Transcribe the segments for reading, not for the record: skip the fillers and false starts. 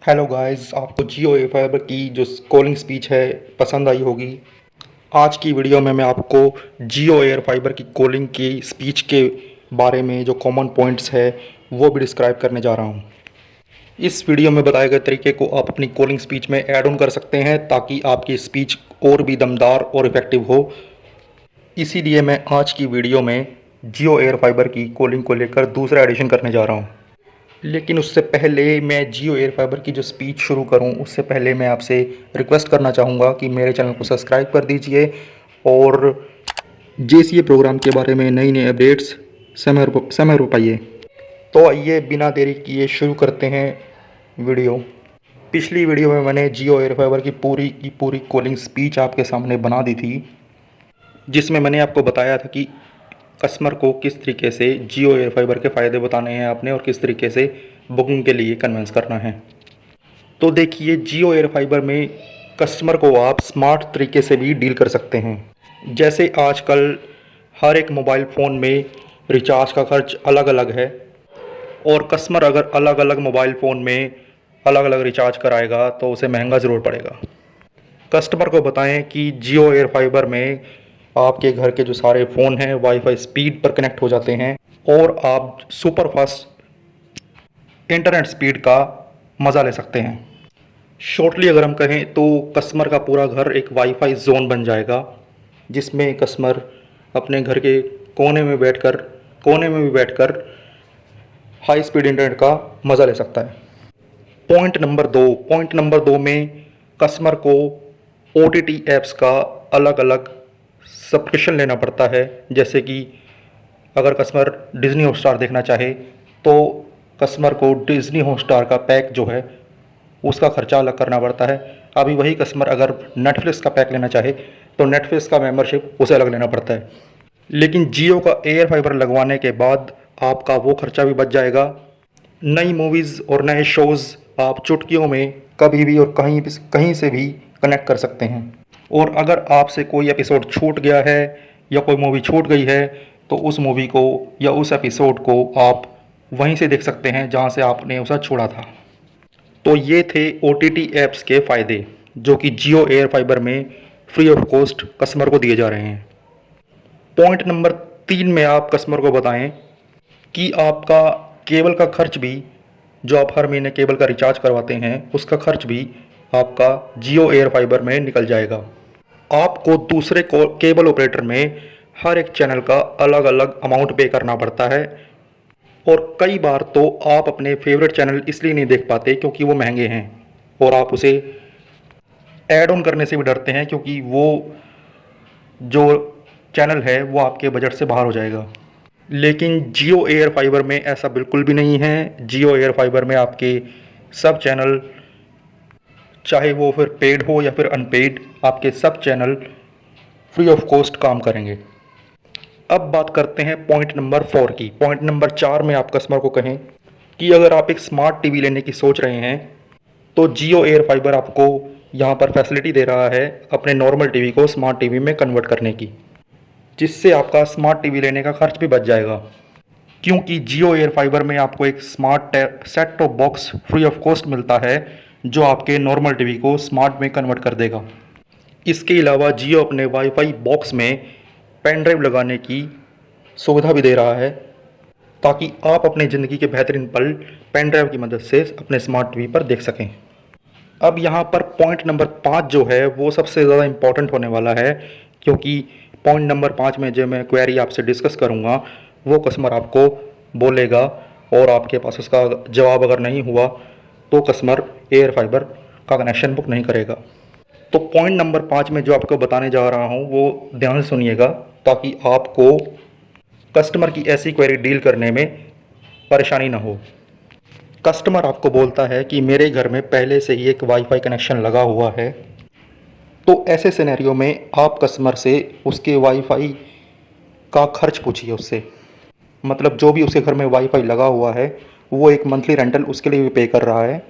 Hello guys, आपको जियो ए fibre की जो कॉलिंग स्पीच है पसंद आई होगी। आज की वीडियो में मैं आपको जियो एयर फाइबर की कॉलिंग की स्पीच के बारे में जो कॉमन पॉइंट्स है वो भी डिस्क्राइब करने जा रहा हूँ। इस वीडियो में बताए गए तरीके को आप अपनी कॉलिंग स्पीच में ऐड ऑन कर सकते हैं ताकि आपकी स्पीच और भी दमदार और इफ़ेक्टिव हो। इसीलिए मैं आज की वीडियो में जियो एयर फाइबर की कॉलिंग को लेकर दूसरा एडिशन करने जा रहा हूँ। लेकिन उससे पहले मैं जियो एयर फाइबर की जो स्पीच शुरू करूं उससे पहले मैं आपसे रिक्वेस्ट करना चाहूँगा कि मेरे चैनल को सब्सक्राइब कर दीजिए और जेसीए प्रोग्राम के बारे में नई नई अपडेट्स समय पर पाइए। तो आइए बिना देरी किए शुरू करते हैं वीडियो। पिछली वीडियो में मैंने जियो एयर फाइबर की पूरी कॉलिंग स्पीच आपके सामने बना दी थी, जिसमें मैंने आपको बताया था कि कस्टमर को किस तरीके से जियो एयर फाइबर के फ़ायदे बताने हैं आपने और किस तरीके से बुकिंग के लिए कन्विंस करना है। तो देखिए, जियो एयर फाइबर में कस्टमर को आप स्मार्ट तरीके से भी डील कर सकते हैं। जैसे आजकल हर एक मोबाइल फ़ोन में रिचार्ज का खर्च अलग अलग है और कस्टमर अगर अलग अलग मोबाइल फ़ोन में अलग अलग रिचार्ज कराएगा तो उसे महंगा ज़रूर पड़ेगा। कस्टमर को बताएं कि जियो एयर फाइबर में आपके घर के जो सारे फ़ोन हैं वाईफाई स्पीड पर कनेक्ट हो जाते हैं और आप सुपर फास्ट इंटरनेट स्पीड का मज़ा ले सकते हैं। शॉर्टली अगर हम कहें तो कस्टमर का पूरा घर एक वाईफाई जोन बन जाएगा, जिसमें कस्टमर अपने घर के कोने में भी बैठकर हाई स्पीड इंटरनेट का मज़ा ले सकता है। पॉइंट नंबर दो में कस्टमर को OTT ऐप्स का अलग अलग सब्सक्रिप्शन लेना पड़ता है। जैसे कि अगर कस्टमर डिज़नी हॉटस्टार देखना चाहे तो कस्टमर को डिज़नी हॉटस्टार का पैक जो है उसका खर्चा अलग करना पड़ता है। अभी वही कस्टमर अगर नेटफ्लिक्स का पैक लेना चाहे तो नेटफ्लिक्स का मेंबरशिप उसे अलग लेना पड़ता है। लेकिन जियो का एयर फाइबर लगवाने के बाद आपका वो खर्चा भी बच जाएगा। नई मूवीज़ और नए शोज़ आप चुटकियों में कभी भी और कहीं से भी कनेक्ट कर सकते हैं। और अगर आपसे कोई एपिसोड छूट गया है या कोई मूवी छूट गई है तो उस मूवी को या उस एपिसोड को आप वहीं से देख सकते हैं जहां से आपने उसे छोड़ा था। तो ये थे OTT ऐप्स के फ़ायदे जो कि जियो एयर फाइबर में फ्री ऑफ कॉस्ट कस्टमर को दिए जा रहे हैं। पॉइंट नंबर 3 में आप कस्टमर को बताएं कि आपका केबल का खर्च भी, जो आप हर महीने केबल का रिचार्ज करवाते हैं उसका खर्च भी आपका जियो एयर फाइबर में निकल जाएगा। आपको दूसरे केबल ऑपरेटर में हर एक चैनल का अलग अलग अमाउंट पे करना पड़ता है और कई बार तो आप अपने फेवरेट चैनल इसलिए नहीं देख पाते क्योंकि वो महंगे हैं और आप उसे ऐड ऑन करने से भी डरते हैं क्योंकि वो जो चैनल है वो आपके बजट से बाहर हो जाएगा। लेकिन जियो एयर फाइबर में ऐसा बिल्कुल भी नहीं है। जियो एयर फाइबर में आपके सब चैनल, चाहे वो फिर पेड हो या फिर अनपेड, आपके सब चैनल फ्री ऑफ कॉस्ट काम करेंगे। अब बात करते हैं पॉइंट नंबर 4 की। पॉइंट नंबर 4 में आप कस्टमर को कहें कि अगर आप एक स्मार्ट टीवी लेने की सोच रहे हैं तो जियो एयर फाइबर आपको यहाँ पर फैसिलिटी दे रहा है अपने नॉर्मल टीवी को स्मार्ट टीवी में कन्वर्ट करने की, जिससे आपका स्मार्ट टीवी लेने का खर्च भी बच जाएगा। क्योंकि जियो एयर फाइबर में आपको एक smart set top box free of cost मिलता है जो आपके नॉर्मल टीवी को स्मार्ट में कन्वर्ट कर देगा। इसके अलावा जियो अपने वाईफाई बॉक्स में पेन ड्राइव लगाने की सुविधा भी दे रहा है ताकि आप अपने ज़िंदगी के बेहतरीन पल पेन ड्राइव की मदद से अपने स्मार्ट टीवी पर देख सकें। अब यहाँ पर पॉइंट नंबर 5 जो है वो सबसे ज़्यादा इम्पॉर्टेंट होने वाला है, क्योंकि पॉइंट नंबर 5 में जो मैं क्वेरी आपसे डिस्कस करूँगा वो कस्टमर आपको बोलेगा और आपके पास उसका जवाब अगर नहीं हुआ तो कस्टमर एयर फाइबर का कनेक्शन बुक नहीं करेगा। तो पॉइंट नंबर 5 में जो आपको बताने जा रहा हूँ वो ध्यान से सुनिएगा ताकि आपको कस्टमर की ऐसी क्वेरी डील करने में परेशानी ना हो। कस्टमर आपको बोलता है कि मेरे घर में पहले से ही एक वाईफाई कनेक्शन लगा हुआ है, तो ऐसे सिनेरियो में आप कस्टमर से उसके वाईफाई का खर्च पूछिए उससे। मतलब जो भी उसके घर में वाईफाई लगा हुआ है वो एक मंथली रेंटल उसके लिए भी पे कर रहा है,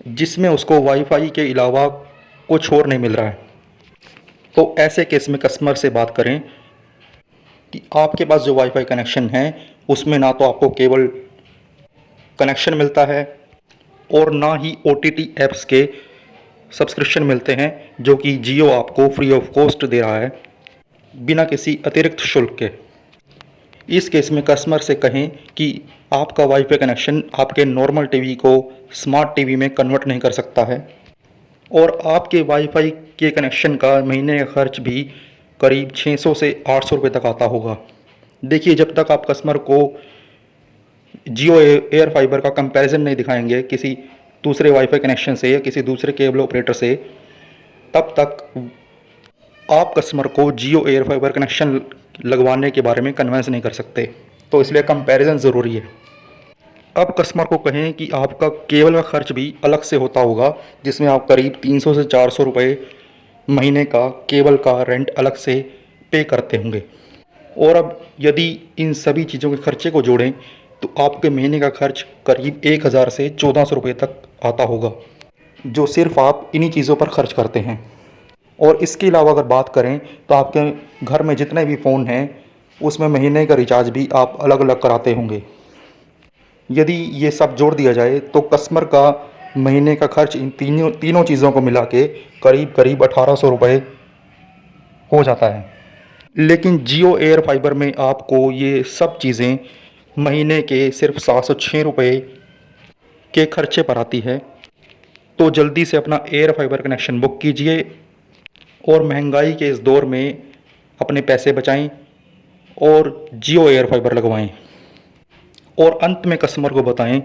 जिसमें उसको वाईफाई के अलावा कुछ और नहीं मिल रहा है। तो ऐसे केस में कस्टमर से बात करें कि आपके पास जो वाईफाई कनेक्शन है उसमें ना तो आपको केबल कनेक्शन मिलता है और ना ही OTT ऐप्स के सब्सक्रिप्शन मिलते हैं, जो कि जियो आपको फ्री ऑफ कॉस्ट दे रहा है बिना किसी अतिरिक्त शुल्क के। इस केस में कस्टमर से कहें कि आपका वाईफाई कनेक्शन आपके नॉर्मल टीवी को स्मार्ट टीवी में कन्वर्ट नहीं कर सकता है, और आपके वाईफाई के कनेक्शन का महीने का खर्च भी करीब 600 से 800 रुपये तक आता होगा। देखिए, जब तक आप कस्टमर को जियो एयर फाइबर का कंपैरिजन नहीं दिखाएंगे किसी दूसरे वाईफाई कनेक्शन से या किसी दूसरे केबल ऑपरेटर से, तब तक आप कस्टमर को जियो एयर फाइबर कनेक्शन लगवाने के बारे में कन्विंस नहीं कर सकते। तो इसलिए कंपैरिजन ज़रूरी है। अब कस्टमर को कहें कि आपका केबल का खर्च भी अलग से होता होगा, जिसमें आप करीब 300 से 400 रुपये महीने का केबल का रेंट अलग से पे करते होंगे। और अब यदि इन सभी चीज़ों के खर्चे को जोड़ें तो आपके महीने का खर्च करीब 1000 से 1400 रुपये तक आता होगा, जो सिर्फ आप इन्हीं चीज़ों पर खर्च करते हैं। और इसके अलावा अगर बात करें तो आपके घर में जितने भी फ़ोन हैं उसमें महीने का रिचार्ज भी आप अलग अलग कराते होंगे। यदि ये सब जोड़ दिया जाए तो कस्टमर का महीने का खर्च इन तीनों चीज़ों को मिला के करीब 1800 रुपये हो जाता है। लेकिन जियो एयर फाइबर में आपको ये सब चीज़ें महीने के सिर्फ 706 रुपये के खर्चे पर आती है। तो जल्दी से अपना एयर फाइबर कनेक्शन बुक कीजिए और महंगाई के इस दौर में अपने पैसे बचाएं और जियो एयर फाइबर लगवाएं। और अंत में कस्टमर को बताएं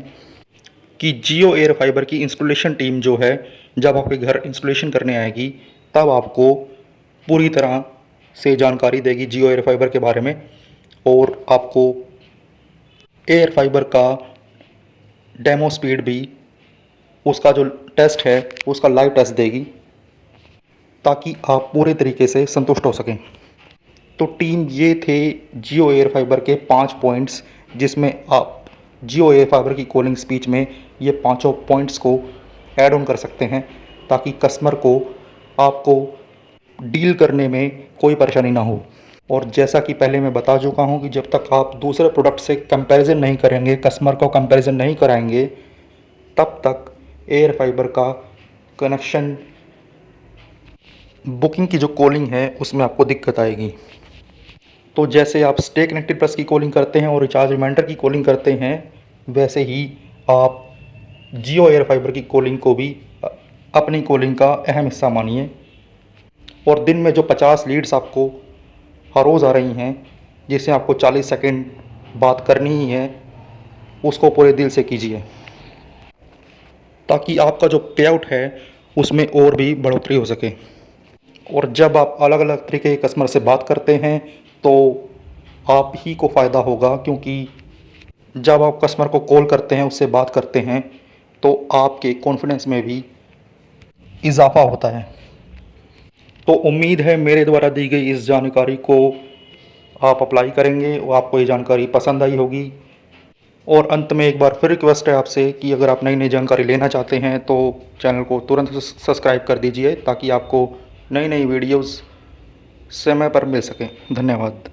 कि जियो एयर फाइबर की इंस्टॉलेशन टीम जो है, जब आपके घर इंस्टॉलेशन करने आएगी तब आपको पूरी तरह से जानकारी देगी जियो एयर फाइबर के बारे में, और आपको एयर फाइबर का डेमो स्पीड भी, उसका जो टेस्ट है उसका लाइव टेस्ट देगी, ताकि आप पूरे तरीके से संतुष्ट हो सकें। तो टीम, ये थे जियो एयर फाइबर के 5 पॉइंट्स, जिसमें आप जियो एयर फाइबर की कॉलिंग स्पीच में ये पाँचों पॉइंट्स को ऐड ऑन कर सकते हैं, ताकि कस्टमर को आपको डील करने में कोई परेशानी ना हो। और जैसा कि पहले मैं बता चुका हूँ कि जब तक आप दूसरे प्रोडक्ट से कंपैरिजन नहीं करेंगे, कस्टमर को कंपैरिजन नहीं कराएंगे, तब तक एयर फाइबर का कनेक्शन बुकिंग की जो कॉलिंग है उसमें आपको दिक्कत आएगी। तो जैसे आप स्टे कनेक्टेड प्लस की कॉलिंग करते हैं और रिचार्ज रिमाइंडर की कॉलिंग करते हैं, वैसे ही आप जियो एयर फाइबर की कॉलिंग को भी अपनी कॉलिंग का अहम हिस्सा मानिए। और दिन में जो 50 लीड्स आपको हर रोज़ आ रही हैं, जिससे आपको 40 सेकंड बात करनी ही है, उसको पूरे दिल से कीजिए, ताकि आपका जो पे आउट है उसमें और भी बढ़ोतरी हो सके। और जब आप अलग अलग तरीके के कस्टमर से बात करते हैं तो आप ही को फ़ायदा होगा, क्योंकि जब आप कस्टमर को कॉल करते हैं, उससे बात करते हैं, तो आपके कॉन्फिडेंस में भी इजाफ़ा होता है। तो उम्मीद है मेरे द्वारा दी गई इस जानकारी को आप अप्लाई करेंगे और आपको ये जानकारी पसंद आई होगी। और अंत में एक बार फिर रिक्वेस्ट है आपसे कि अगर आप नई नई जानकारी लेना चाहते हैं तो चैनल को तुरंत सब्सक्राइब कर दीजिए, ताकि आपको नई नई वीडियोज़ समय पर मिल सकें। धन्यवाद।